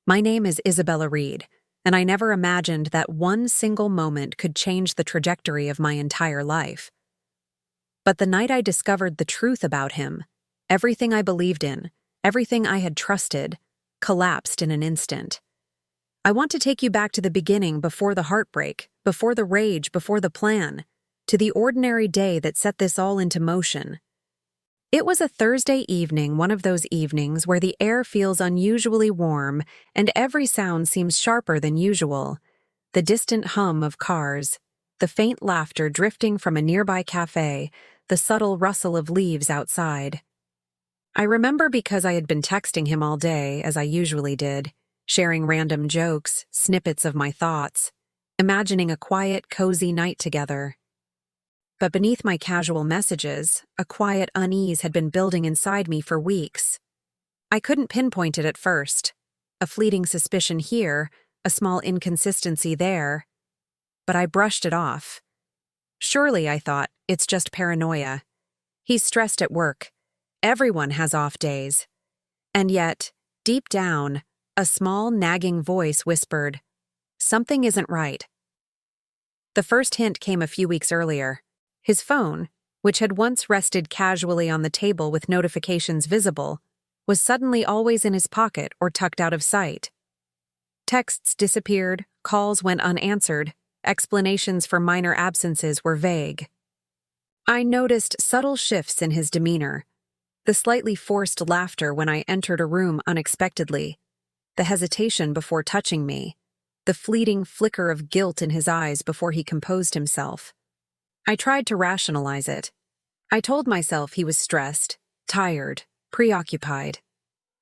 My name is Isabella Reed, and I never imagined that one single moment could change the trajectory of my entire life. But the night I discovered the truth about him, everything I believed in, everything I had trusted, collapsed in an instant. I want to take you back to the beginning, before the heartbreak, before the rage, before the plan, to the ordinary day that set this all into motion. It was a Thursday evening, one of those evenings where the air feels unusually warm and every sound seems sharper than usual. The distant hum of cars, the faint laughter drifting from a nearby cafe, the subtle rustle of leaves outside. I remember because I had been texting him all day, as I usually did, sharing random jokes, snippets of my thoughts, imagining a quiet, cozy night together. But beneath my casual messages, a quiet unease had been building inside me for weeks. I couldn't pinpoint it at first. A fleeting suspicion here, a small inconsistency there. But I brushed it off. Surely, I thought, it's just paranoia. He's stressed at work. Everyone has off days. And yet, deep down, a small, nagging voice whispered, "Something isn't right." The first hint came a few weeks earlier. His phone, which had once rested casually on the table with notifications visible, was suddenly always in his pocket or tucked out of sight. Texts disappeared, calls went unanswered, explanations for minor absences were vague. I noticed subtle shifts in his demeanor, the slightly forced laughter when I entered a room unexpectedly, the hesitation before touching me, the fleeting flicker of guilt in his eyes before he composed himself. I tried to rationalize it. I told myself he was stressed, tired, preoccupied.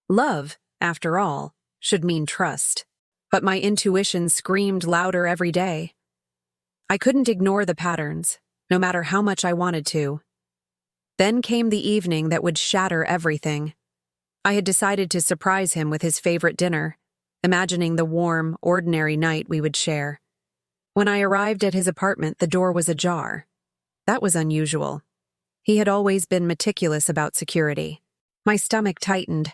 Love, after all, should mean trust. But my intuition screamed louder every day. I couldn't ignore the patterns, no matter how much I wanted to. Then came the evening that would shatter everything. I had decided to surprise him with his favorite dinner, imagining the warm, ordinary night we would share. When I arrived at his apartment, the door was ajar. That was unusual. He had always been meticulous about security. My stomach tightened.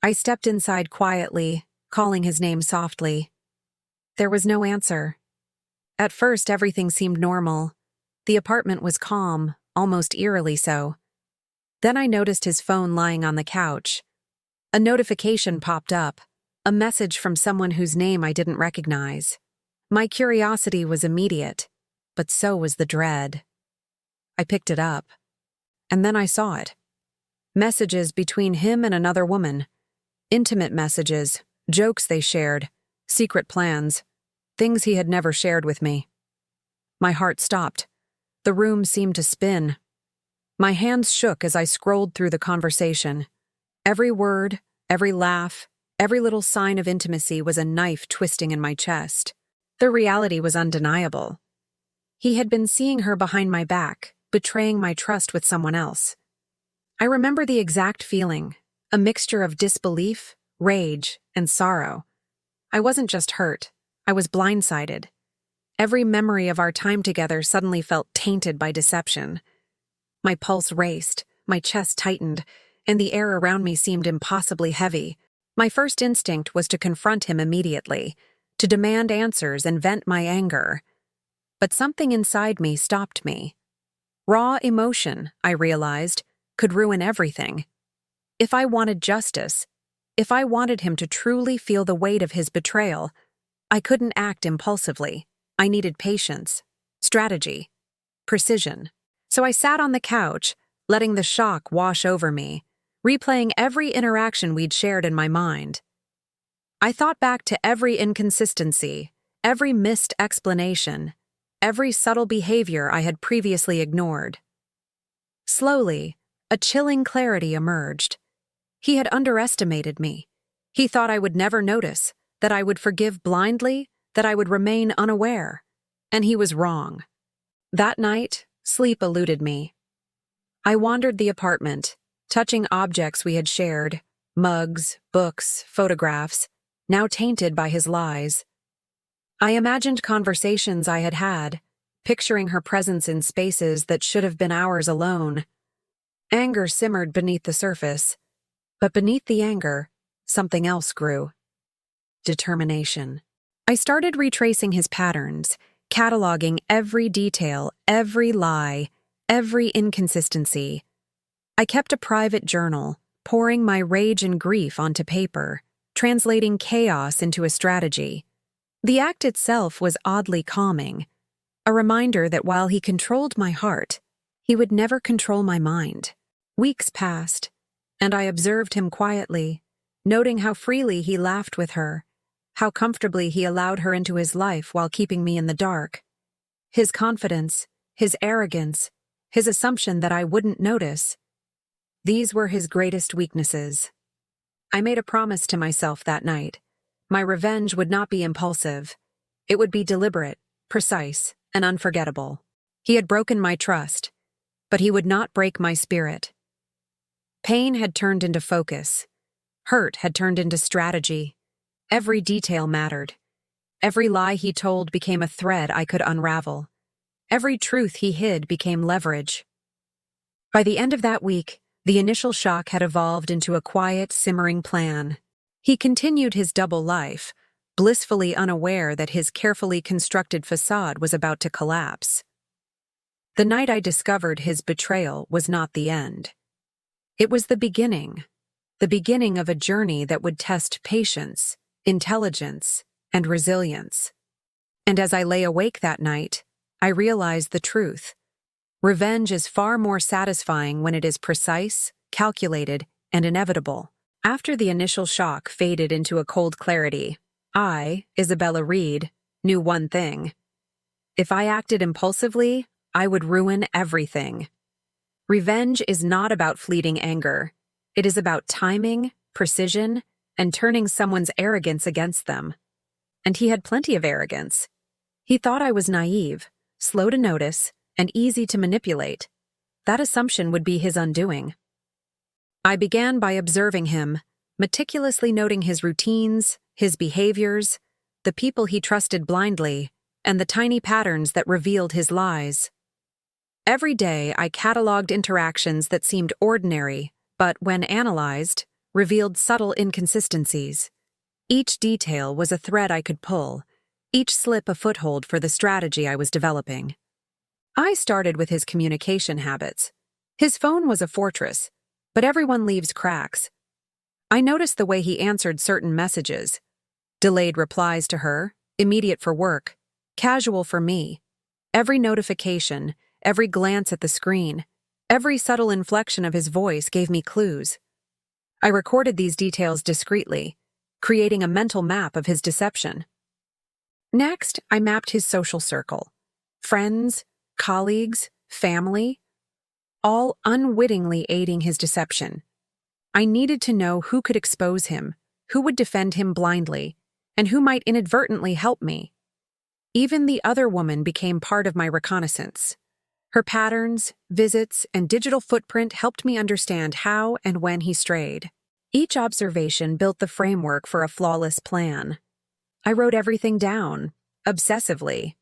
I stepped inside quietly, calling his name softly. There was no answer. At first, everything seemed normal. The apartment was calm, almost eerily so. Then I noticed his phone lying on the couch. A notification popped up, a message from someone whose name I didn't recognize. My curiosity was immediate, but so was the dread. I picked it up, and then I saw it. Messages between him and another woman. Intimate messages, jokes they shared, secret plans, things he had never shared with me. My heart stopped. The room seemed to spin. My hands shook as I scrolled through the conversation. Every word, every laugh, every little sign of intimacy was a knife twisting in my chest. The reality was undeniable. He had been seeing her behind my back, betraying my trust with someone else. I remember the exact feeling, a mixture of disbelief, rage, and sorrow. I wasn't just hurt, I was blindsided. Every memory of our time together suddenly felt tainted by deception. My pulse raced, my chest tightened, and the air around me seemed impossibly heavy. My first instinct was to confront him immediately, to demand answers and vent my anger. But something inside me stopped me. Raw emotion, I realized, could ruin everything. If I wanted justice, if I wanted him to truly feel the weight of his betrayal, I couldn't act impulsively. I needed patience, strategy, precision. So I sat on the couch, letting the shock wash over me, replaying every interaction we'd shared in my mind. I thought back to every inconsistency, every missed explanation, every subtle behavior I had previously ignored. Slowly, a chilling clarity emerged. He had underestimated me. He thought I would never notice, that I would forgive blindly, that I would remain unaware. And he was wrong. That night, sleep eluded me. I wandered the apartment, touching objects we had shared, mugs, books, photographs, now tainted by his lies. I imagined conversations I had had, picturing her presence in spaces that should have been ours alone. Anger simmered beneath the surface, but beneath the anger, something else grew. determination. I started retracing his patterns, cataloging every detail, every lie, every inconsistency. I kept a private journal, pouring my rage and grief onto paper, translating chaos into a strategy. The act itself was oddly calming, a reminder that while he controlled my heart, he would never control my mind. Weeks passed, and I observed him quietly, noting how freely he laughed with her, how comfortably he allowed her into his life while keeping me in the dark. His confidence, his arrogance, his assumption that I wouldn't notice, these were his greatest weaknesses. I made a promise to myself that night. My revenge would not be impulsive. It would be deliberate, precise, and unforgettable. He had broken my trust, but he would not break my spirit. Pain had turned into focus. Hurt had turned into strategy. Every detail mattered. Every lie he told became a thread I could unravel. Every truth he hid became leverage. By the end of that week, the initial shock had evolved into a quiet, simmering plan. He continued his double life, blissfully unaware that his carefully constructed facade was about to collapse. The night I discovered his betrayal was not the end. It was the beginning of a journey that would test patience, intelligence, and resilience. And as I lay awake that night, I realized the truth. Revenge is far more satisfying when it is precise, calculated, and inevitable. After the initial shock faded into a cold clarity, I, Isabella Reed, knew one thing. If I acted impulsively, I would ruin everything. Revenge is not about fleeting anger. It is about timing, precision, and turning someone's arrogance against them. And he had plenty of arrogance. He thought I was naive, slow to notice, and easy to manipulate. That assumption would be his undoing. I began by observing him, meticulously noting his routines, his behaviors, the people he trusted blindly, and the tiny patterns that revealed his lies. Every day, I cataloged interactions that seemed ordinary, but when analyzed, revealed subtle inconsistencies. Each detail was a thread I could pull, each slip a foothold for the strategy I was developing. I started with his communication habits. His phone was a fortress, but everyone leaves cracks. I noticed the way he answered certain messages. Delayed replies to her, immediate for work, casual for me. Every notification, every glance at the screen, every subtle inflection of his voice gave me clues. I recorded these details discreetly, creating a mental map of his deception. Next, I mapped his social circle. Friends, colleagues, family, all unwittingly aiding his deception. I needed to know who could expose him, who would defend him blindly, and who might inadvertently help me. Even the other woman became part of my reconnaissance. Her patterns, visits, and digital footprint helped me understand how and when he strayed. Each observation built the framework for a flawless plan. I wrote everything down, obsessively.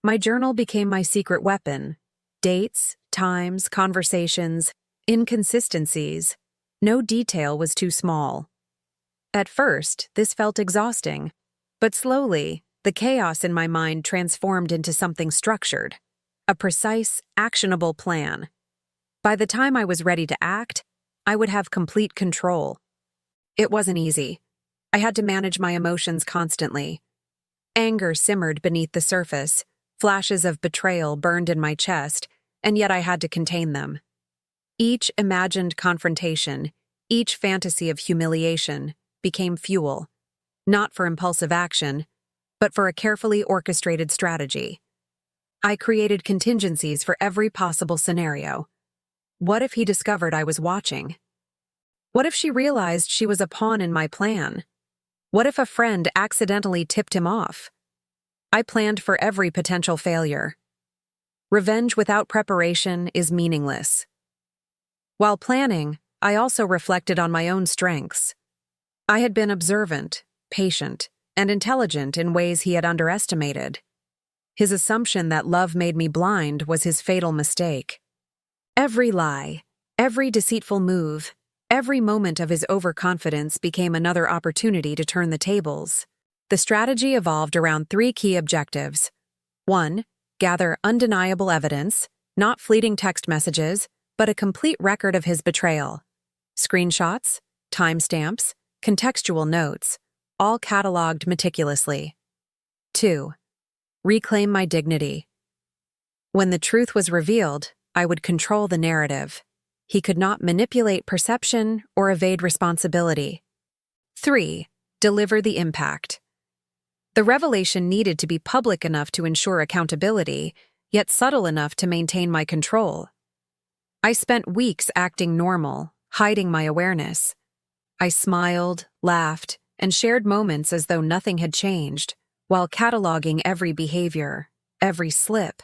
My journal became my secret weapon. Dates, times, conversations, inconsistencies. No detail was too small. At first, this felt exhausting, but slowly, the chaos in my mind transformed into something structured. A precise, actionable plan. By the time I was ready to act, I would have complete control. It wasn't easy. I had to manage my emotions constantly. Anger simmered beneath the surface, flashes of betrayal burned in my chest, and yet I had to contain them. Each imagined confrontation, each fantasy of humiliation, became fuel, not for impulsive action, but for a carefully orchestrated strategy. I created contingencies for every possible scenario. What if he discovered I was watching? What if she realized she was a pawn in my plan? What if a friend accidentally tipped him off? I planned for every potential failure. Revenge without preparation is meaningless. While planning, I also reflected on my own strengths. I had been observant, patient, and intelligent in ways he had underestimated. His assumption that love made me blind was his fatal mistake. Every lie, every deceitful move, every moment of his overconfidence became another opportunity to turn the tables. The strategy evolved around three key objectives. 1. Gather undeniable evidence, not fleeting text messages, but a complete record of his betrayal. Screenshots, timestamps, contextual notes, all cataloged meticulously. 2. Reclaim my dignity. When the truth was revealed, I would control the narrative. He could not manipulate perception or evade responsibility. 3. Deliver the impact. The revelation needed to be public enough to ensure accountability, yet subtle enough to maintain my control. I spent weeks acting normal, hiding my awareness. I smiled, laughed, and shared moments as though nothing had changed, while cataloging every behavior, every slip,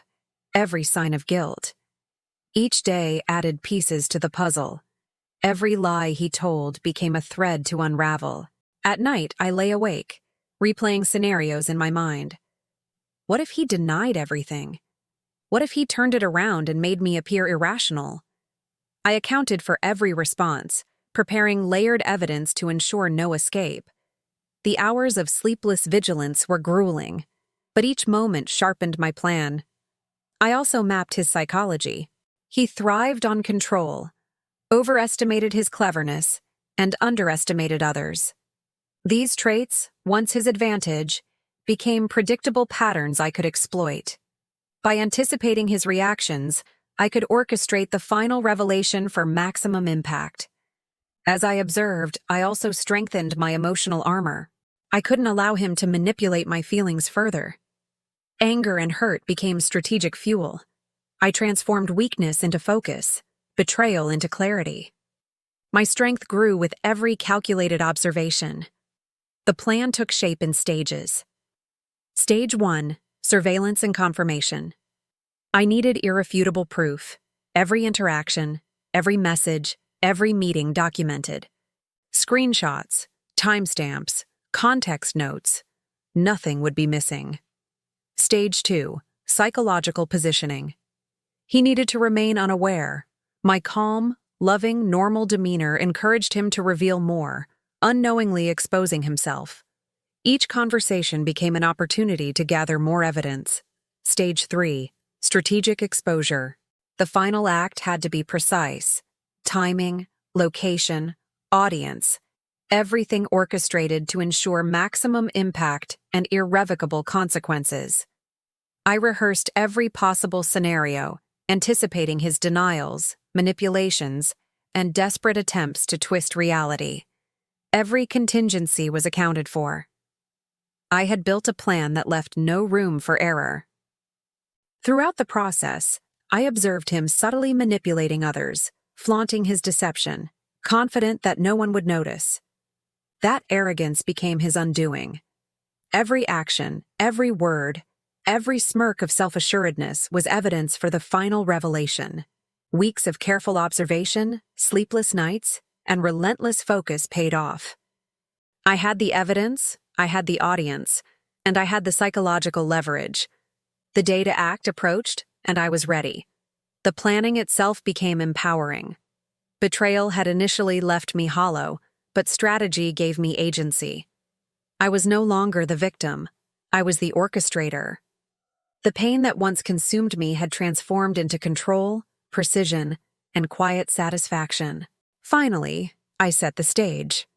every sign of guilt. Each day added pieces to the puzzle. Every lie he told became a thread to unravel. At night, I lay awake, replaying scenarios in my mind. What if he denied everything? What if he turned it around and made me appear irrational? I accounted for every response, preparing layered evidence to ensure no escape. The hours of sleepless vigilance were grueling, but each moment sharpened my plan. I also mapped his psychology. He thrived on control, overestimated his cleverness, and underestimated others. These traits, once his advantage, became predictable patterns I could exploit. By anticipating his reactions, I could orchestrate the final revelation for maximum impact. As I observed, I also strengthened my emotional armor. I couldn't allow him to manipulate my feelings further. Anger and hurt became strategic fuel. I transformed weakness into focus, betrayal into clarity. My strength grew with every calculated observation. The plan took shape in stages. Stage 1, surveillance and confirmation. I needed irrefutable proof, every interaction, every message, every meeting documented. Screenshots, timestamps, context notes. Nothing would be missing. Stage 2, psychological positioning. He needed to remain unaware. My calm, loving, normal demeanor encouraged him to reveal more, unknowingly exposing himself. Each conversation became an opportunity to gather more evidence. Stage 3, strategic exposure. The final act had to be precise. Timing, location, audience, everything orchestrated to ensure maximum impact and irrevocable consequences. I rehearsed every possible scenario, anticipating his denials, manipulations, and desperate attempts to twist reality. Every contingency was accounted for. I had built a plan that left no room for error. Throughout the process, I observed him subtly manipulating others, flaunting his deception, confident that no one would notice. That arrogance became his undoing. Every action, every word, every smirk of self-assuredness was evidence for the final revelation. Weeks of careful observation, sleepless nights, and relentless focus paid off. I had the evidence, I had the audience, and I had the psychological leverage. The day to act approached, and I was ready. The planning itself became empowering. Betrayal had initially left me hollow, but strategy gave me agency. I was no longer the victim. I was the orchestrator. The pain that once consumed me had transformed into control, precision, and quiet satisfaction. Finally, I set the stage.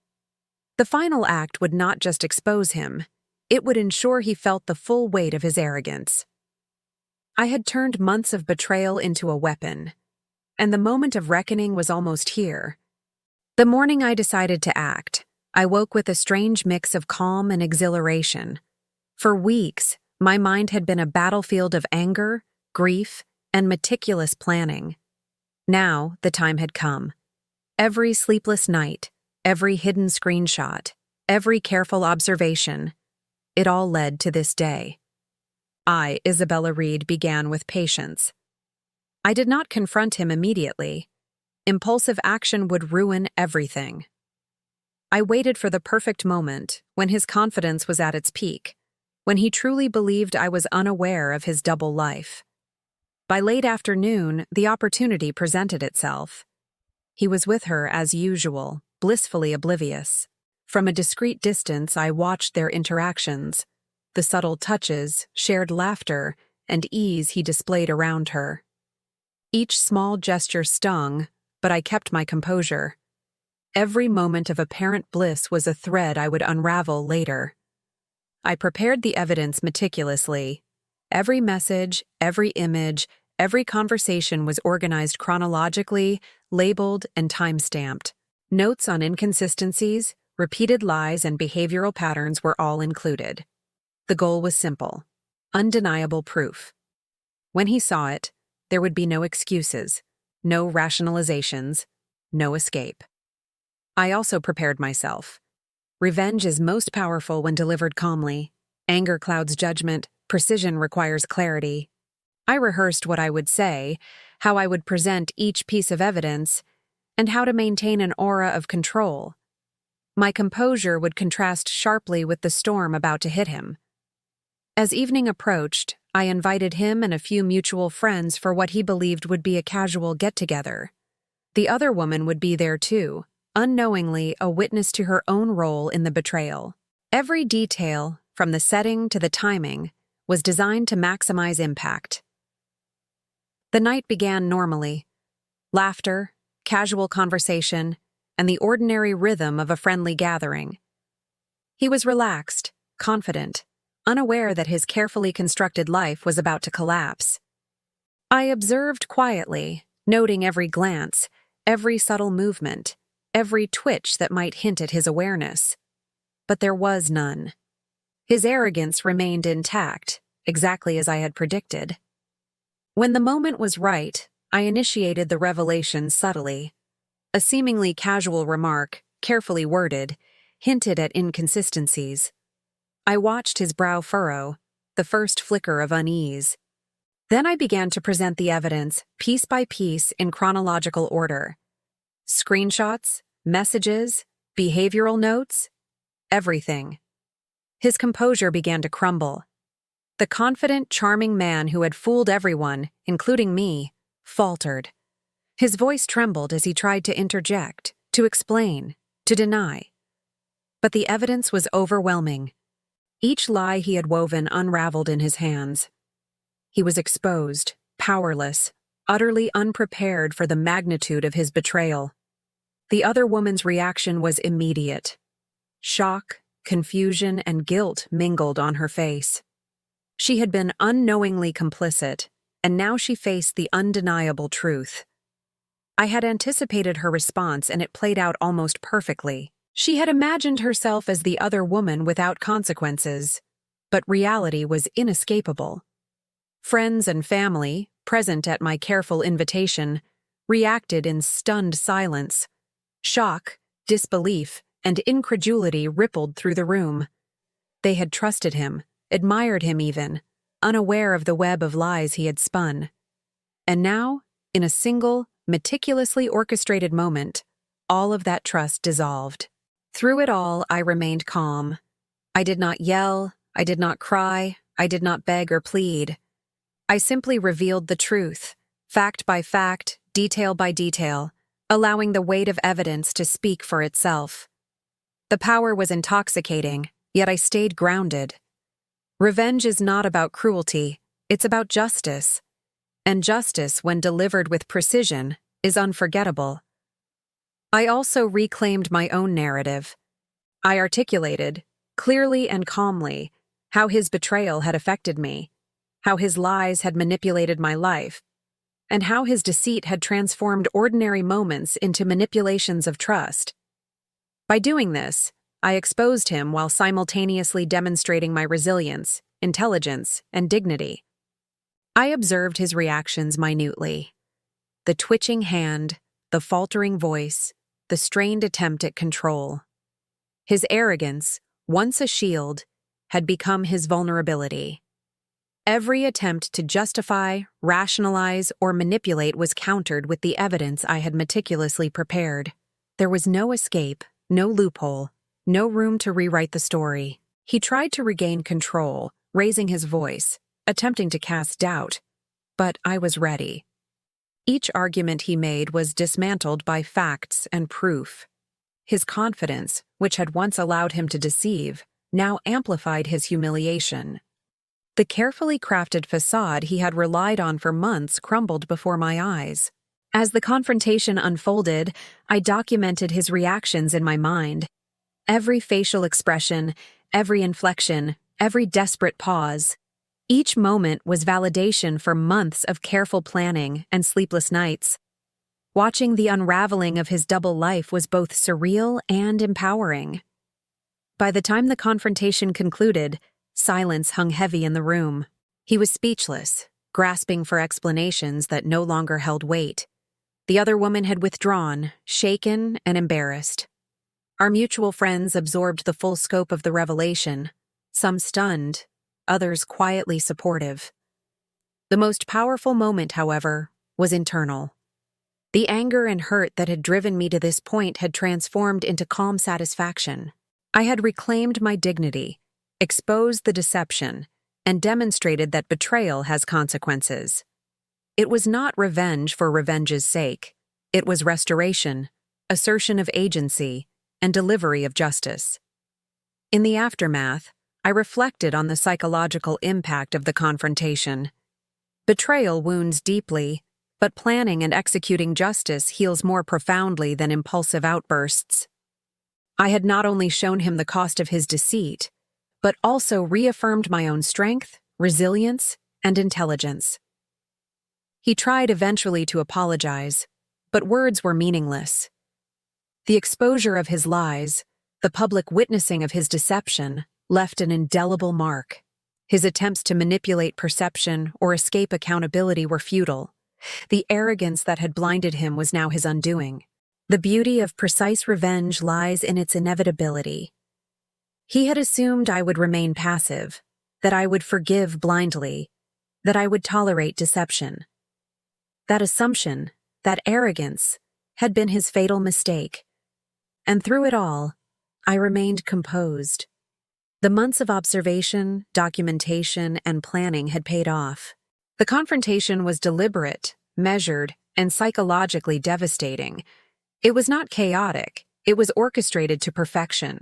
The final act would not just expose him, it would ensure he felt the full weight of his arrogance. I had turned months of betrayal into a weapon, and the moment of reckoning was almost here. The morning I decided to act, I woke with a strange mix of calm and exhilaration. For weeks, my mind had been a battlefield of anger, grief, and meticulous planning. Now, the time had come. Every sleepless night, every hidden screenshot, every careful observation, it all led to this day. I, Isabella Reed, began with patience. I did not confront him immediately. Impulsive action would ruin everything. I waited for the perfect moment, when his confidence was at its peak, when he truly believed I was unaware of his double life. By late afternoon, the opportunity presented itself. He was with her as usual, blissfully oblivious. From a discreet distance, I watched their interactions, the subtle touches, shared laughter, and ease he displayed around her. Each small gesture stung, but I kept my composure. Every moment of apparent bliss was a thread I would unravel later. I prepared the evidence meticulously. Every message, every image, every conversation was organized chronologically, labeled, and time-stamped. Notes on inconsistencies, repeated lies, and behavioral patterns were all included. The goal was simple: undeniable proof. When he saw it, there would be no excuses, no rationalizations, no escape. I also prepared myself. Revenge is most powerful when delivered calmly. Anger clouds judgment, precision requires clarity. I rehearsed what I would say, how I would present each piece of evidence, and how to maintain an aura of control. My composure would contrast sharply with the storm about to hit him. As evening approached, I invited him and a few mutual friends for what he believed would be a casual get-together. The other woman would be there too, unknowingly a witness to her own role in the betrayal. Every detail, from the setting to the timing, was designed to maximize impact. The night began normally. Laughter, casual conversation, and the ordinary rhythm of a friendly gathering. He was relaxed, confident, unaware that his carefully constructed life was about to collapse. I observed quietly, noting every glance, every subtle movement, every twitch that might hint at his awareness. But there was none. His arrogance remained intact, exactly as I had predicted. When the moment was right, I initiated the revelation subtly. A seemingly casual remark, carefully worded, hinted at inconsistencies. I watched his brow furrow, the first flicker of unease. Then I began to present the evidence, piece by piece, in chronological order. Screenshots, messages, behavioral notes, everything. His composure began to crumble. The confident, charming man who had fooled everyone, including me, faltered. His voice trembled as he tried to interject, to explain, to deny. But the evidence was overwhelming. Each lie he had woven unraveled in his hands. He was exposed, powerless, utterly unprepared for the magnitude of his betrayal. The other woman's reaction was immediate. Shock, confusion, and guilt mingled on her face. She had been unknowingly complicit, and now she faced the undeniable truth. I had anticipated her response, and it played out almost perfectly. She had imagined herself as the other woman without consequences, but reality was inescapable. Friends and family, present at my careful invitation, reacted in stunned silence. Shock, disbelief, and incredulity rippled through the room. They had trusted him, admired him even, unaware of the web of lies he had spun. And now, in a single, meticulously orchestrated moment, all of that trust dissolved. Through it all, I remained calm. I did not yell, I did not cry, I did not beg or plead. I simply revealed the truth, fact by fact, detail by detail, allowing the weight of evidence to speak for itself. The power was intoxicating, yet I stayed grounded. Revenge is not about cruelty, it's about justice. And justice, when delivered with precision, is unforgettable. I also reclaimed my own narrative. I articulated, clearly and calmly, how his betrayal had affected me, how his lies had manipulated my life, and how his deceit had transformed ordinary moments into manipulations of trust. By doing this, I exposed him while simultaneously demonstrating my resilience, intelligence, and dignity. I observed his reactions minutely. The twitching hand, the faltering voice, the strained attempt at control. His arrogance, once a shield, had become his vulnerability. Every attempt to justify, rationalize, or manipulate was countered with the evidence I had meticulously prepared. There was no escape, no loophole, no room to rewrite the story. He tried to regain control, raising his voice, attempting to cast doubt. But I was ready. Each argument he made was dismantled by facts and proof. His confidence, which had once allowed him to deceive, now amplified his humiliation. The carefully crafted facade he had relied on for months crumbled before my eyes. As the confrontation unfolded, I documented his reactions in my mind. Every facial expression, every inflection, every desperate pause. Each moment was validation for months of careful planning and sleepless nights. Watching the unraveling of his double life was both surreal and empowering. By the time the confrontation concluded, silence hung heavy in the room. He was speechless, grasping for explanations that no longer held weight. The other woman had withdrawn, shaken and embarrassed. Our mutual friends absorbed the full scope of the revelation, some stunned, others quietly supportive. The most powerful moment, however, was internal. The anger and hurt that had driven me to this point had transformed into calm satisfaction. I had reclaimed my dignity, exposed the deception, and demonstrated that betrayal has consequences. It was not revenge for revenge's sake. It was restoration, assertion of agency, and delivery of justice. In the aftermath, I reflected on the psychological impact of the confrontation. Betrayal wounds deeply, but planning and executing justice heals more profoundly than impulsive outbursts. I had not only shown him the cost of his deceit, but also reaffirmed my own strength, resilience, and intelligence. He tried eventually to apologize, but words were meaningless. The exposure of his lies, the public witnessing of his deception, left an indelible mark. His attempts to manipulate perception or escape accountability were futile. The arrogance that had blinded him was now his undoing. The beauty of precise revenge lies in its inevitability. He had assumed I would remain passive, that I would forgive blindly, that I would tolerate deception. That assumption, that arrogance, had been his fatal mistake. And through it all, I remained composed. The months of observation, documentation, and planning had paid off. The confrontation was deliberate, measured, and psychologically devastating. It was not chaotic, it was orchestrated to perfection.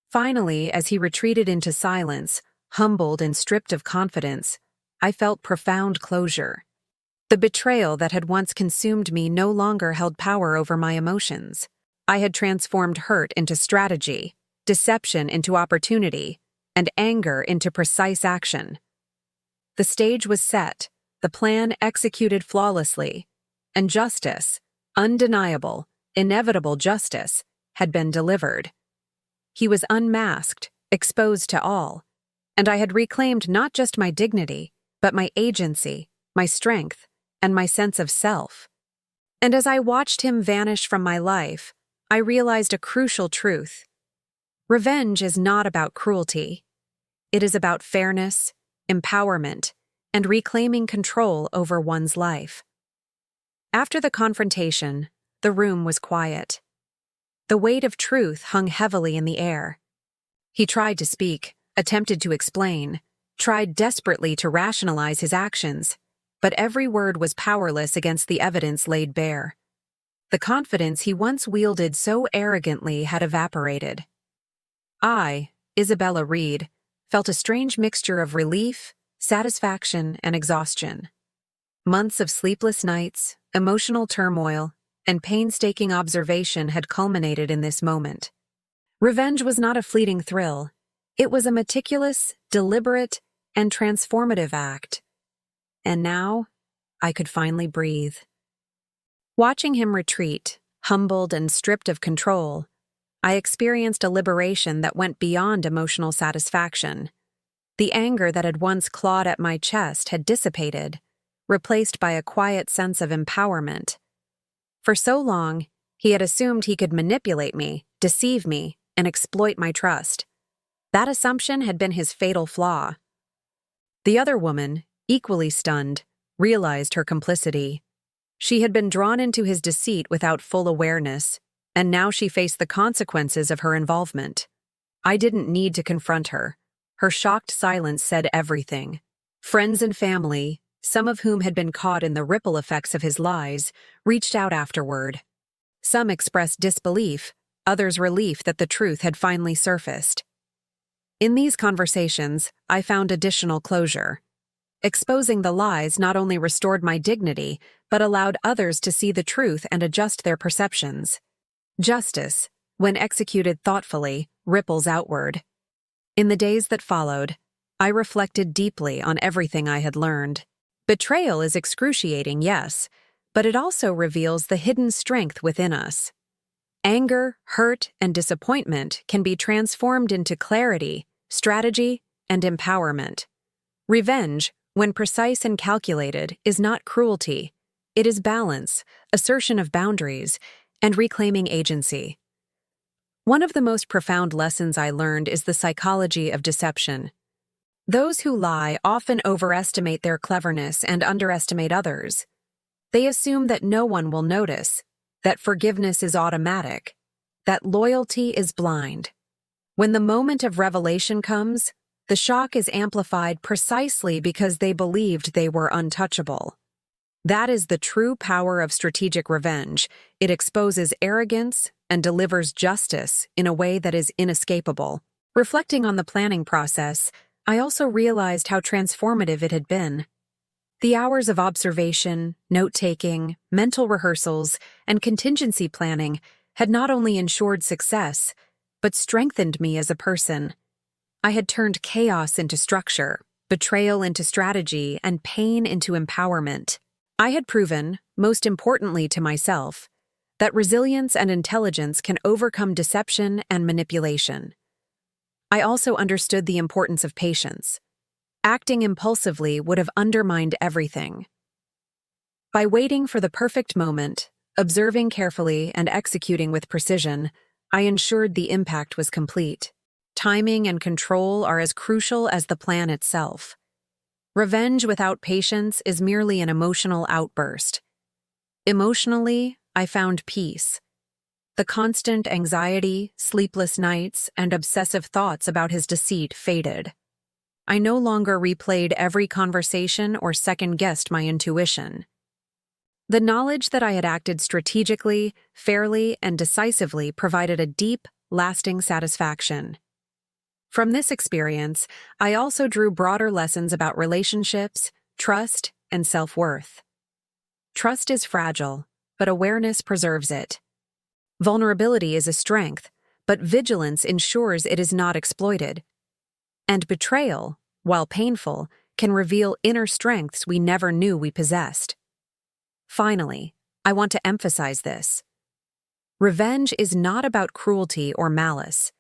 Finally, as he retreated into silence, humbled and stripped of confidence, I felt profound closure. The betrayal that had once consumed me no longer held power over my emotions. I had transformed hurt into strategy, deception into opportunity, and anger into precise action. The stage was set, the plan executed flawlessly, and justice, undeniable, inevitable justice, had been delivered. He was unmasked, exposed to all, and I had reclaimed not just my dignity, but my agency, my strength, and my sense of self. And as I watched him vanish from my life, I realized a crucial truth. Revenge is not about cruelty. It is about fairness, empowerment, and reclaiming control over one's life. After the confrontation, the room was quiet. The weight of truth hung heavily in the air. He tried to speak, attempted to explain, tried desperately to rationalize his actions, but every word was powerless against the evidence laid bare. The confidence he once wielded so arrogantly had evaporated. I, Isabella Reed, felt a strange mixture of relief, satisfaction, and exhaustion. Months of sleepless nights, emotional turmoil, and painstaking observation had culminated in this moment. Revenge was not a fleeting thrill. It was a meticulous, deliberate, and transformative act. And now, I could finally breathe. Watching him retreat, humbled and stripped of control, I experienced a liberation that went beyond emotional satisfaction. The anger that had once clawed at my chest had dissipated, replaced by a quiet sense of empowerment. For so long, he had assumed he could manipulate me, deceive me, and exploit my trust. That assumption had been his fatal flaw. The other woman, equally stunned, realized her complicity. She had been drawn into his deceit without full awareness, and now she faced the consequences of her involvement. I didn't need to confront her. Her shocked silence said everything. Friends and family, some of whom had been caught in the ripple effects of his lies, reached out afterward. Some expressed disbelief, others relief that the truth had finally surfaced. In these conversations, I found additional closure. Exposing the lies not only restored my dignity, but allowed others to see the truth and adjust their perceptions. Justice, when executed thoughtfully, ripples outward. In the days that followed, I reflected deeply on everything I had learned. Betrayal is excruciating, yes, but it also reveals the hidden strength within us. Anger, hurt, and disappointment can be transformed into clarity, strategy, and empowerment. Revenge, when precise and calculated, is not cruelty. It is balance, assertion of boundaries, and reclaiming agency. One of the most profound lessons I learned is the psychology of deception. Those who lie often overestimate their cleverness and underestimate others. They assume that no one will notice, that forgiveness is automatic, that loyalty is blind. When the moment of revelation comes, the shock is amplified precisely because they believed they were untouchable. That is the true power of strategic revenge. It exposes arrogance and delivers justice in a way that is inescapable. Reflecting on the planning process, I also realized how transformative it had been. The hours of observation, note-taking, mental rehearsals, and contingency planning had not only ensured success, but strengthened me as a person. I had turned chaos into structure, betrayal into strategy, and pain into empowerment. I had proven, most importantly to myself, that resilience and intelligence can overcome deception and manipulation. I also understood the importance of patience. Acting impulsively would have undermined everything. By waiting for the perfect moment, observing carefully, and executing with precision, I ensured the impact was complete. Timing and control are as crucial as the plan itself. Revenge without patience is merely an emotional outburst. Emotionally, I found peace. The constant anxiety, sleepless nights, and obsessive thoughts about his deceit faded. I no longer replayed every conversation or second-guessed my intuition. The knowledge that I had acted strategically, fairly, and decisively provided a deep, lasting satisfaction. From this experience, I also drew broader lessons about relationships, trust, and self-worth. Trust is fragile, but awareness preserves it. Vulnerability is a strength, but vigilance ensures it is not exploited. And betrayal, while painful, can reveal inner strengths we never knew we possessed. Finally, I want to emphasize this. Revenge is not about cruelty or malice.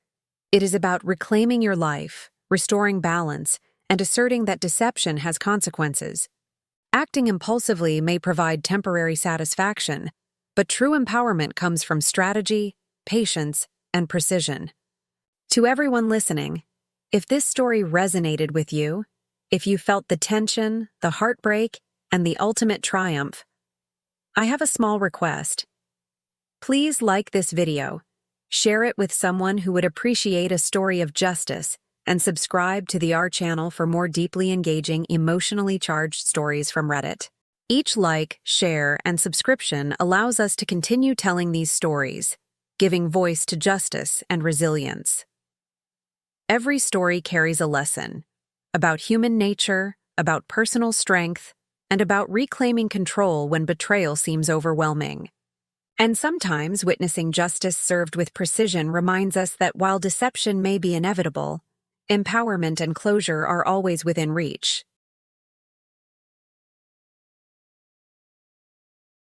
It is about reclaiming your life, restoring balance, and asserting that deception has consequences. Acting impulsively may provide temporary satisfaction, but true empowerment comes from strategy, patience, and precision. To everyone listening, if this story resonated with you, if you felt the tension, the heartbreak, and the ultimate triumph, I have a small request. Please like this video, share it with someone who would appreciate a story of justice, and subscribe to the R channel for more deeply engaging, emotionally charged stories from Reddit. Each like, share, and subscription allows us to continue telling these stories, giving voice to justice and resilience. Every story carries a lesson about human nature, about personal strength, and about reclaiming control when betrayal seems overwhelming. And sometimes witnessing justice served with precision reminds us that while deception may be inevitable, empowerment and closure are always within reach.